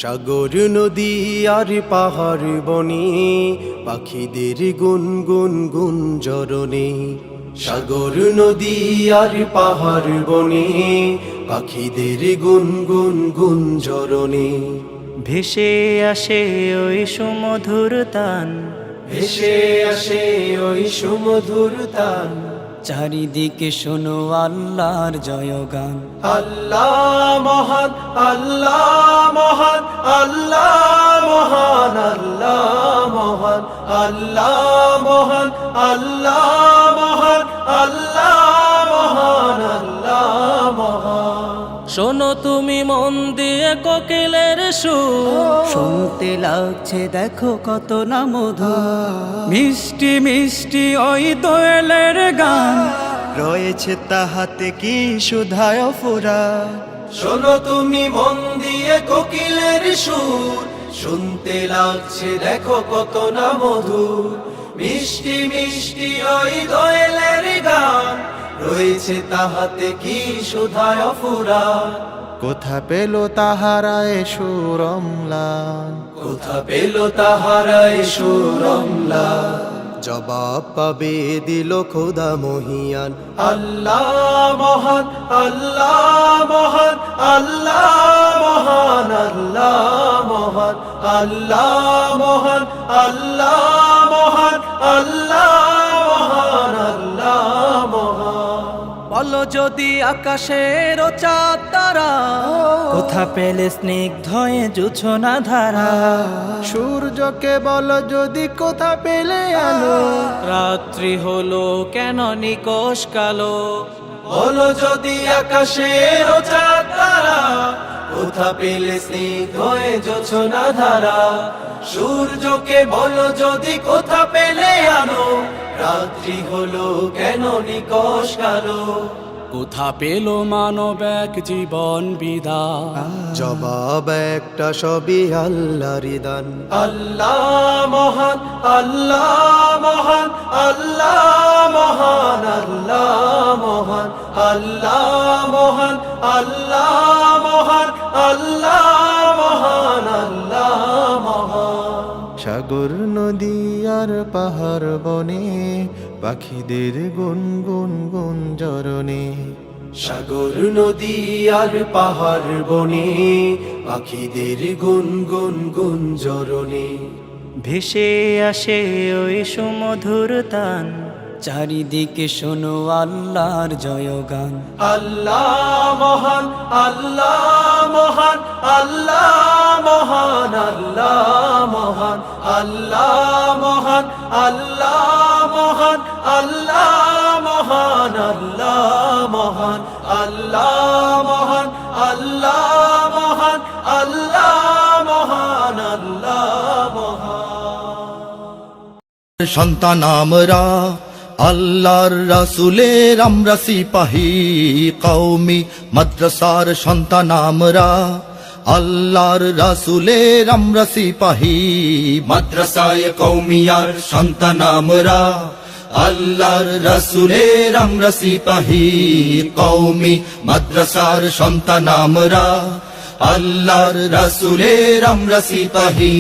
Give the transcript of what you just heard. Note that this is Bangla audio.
সাগর নদী আর পাহাড় বনে পাখিদের গুনগুন গুঞ্জরণে। সাগর নদী আর পাহাড় বনে পাখিদের গুনগুন গুঞ্জরণে। ভেসে আসে ওই সুমধুর তান, ভেসে আসে ওই সুমধুর তান। চারিদিকে শোনো আল্লাহর জয়গান। আল্লাহ মহান, আল্লাহ মহান, আল্লাহ মহান, আল্লাহ মহান, আল্লাহ মহান, আল্লাহ মহান, আল্লাহ মহান, আল্লাহ মহান। শোনো তুমি মন দিয়ে কোকিলের সুর, শুনতে লাগছে দেখো কত না মধু। মিষ্টি মিষ্টি ওই দোয়েলের গান, রয়েছে তাহাতে কি সুধায় ফুরা। শোনো তুমি মন দিয়ে কোকিলের সুর, শুনতে লাগছে দেখো কত না মধুর। মিষ্টি মিষ্টি ওই দোয়েলের গান, রয়েছে তাহাতে কি সুধায় ফুরা। কোথা পেল তাহারায় সুরমলান, কোথা পেল তাহারায় সুরমলা। জবাব পাবে দিল খোদা মহিয়ান। আল্লাহ মহান, আল্লাহ মহান, আল্লাহ মহান, আল্লাহ মহান, আল্লাহ মহান, আল্লাহ মহান, আল্লাহ মহান, আল্লাহ মহান। বলো যদি আকাশের চাঁদ তারা, কোথা পেলে স্নিগ্ধ জোছনা ধারা। সূর্যকে বল যদি কোথা পেলে আলো, রাত্রি হলো কেন নিকশ কালো। বলো যদি আকাশের চাঁদ তারা, কোথা পেলে স্নিগ্ধ হয়ে জোছনা ধারা। সূর্যকে বলো যদি কোথা পেলে আলো, রাত্রি হলো কেন নিকশ কালো। কোথা পেল মানব এক জীবন বিদায়। জবাব একটা সবই আল্লাহর দান। আল্লাহ মহান, আল্লাহ মহান, আল্লাহ মহান, আল্লাহ মহান, আল্লাহ মহান, আল্লাহ মহান, আল্লাহ মহান, আল্লাহ মহান। সাগর নদী আর পাহাড় বনে পাখিদের গুনগুন গুঞ্জরণে। সাগর নদী আর পাহাড় বনে পাখিদের গুনগুন গুঞ্জরণে। ভেসে আসে ওই সুমধুর তান, চারিদিকে শোনো আল্লাহর জয়গান। আল্লাহ মহান, আল্লাহ মহান, আল্লাহ মহান, আল্লাহ মহান, আল্লাহ মহান, আল্লাহ মহান, আল্লাহ মহান, আল্লাহ মহান, আল্লাহ মহান, আল্লাহ মহান, আল্লাহ মহান, আল্লাহ মহান। সন্তান আমরা আল্লাহর রাসূলের, আমরা সিপাহী কওমি মাদ্রাসার সন্তান আমরা আল্লাহর রাসূলের, আমরা সিপাহী মাদ্রাসায়ে কওমিয়ার সন্তান আমরা আল্লাহর রাসূলের, আমরা সিপাহী কওমি মাদ্রাসার সন্তান আমরা আল্লাহর রাসূলের, আমরা সিপাহী।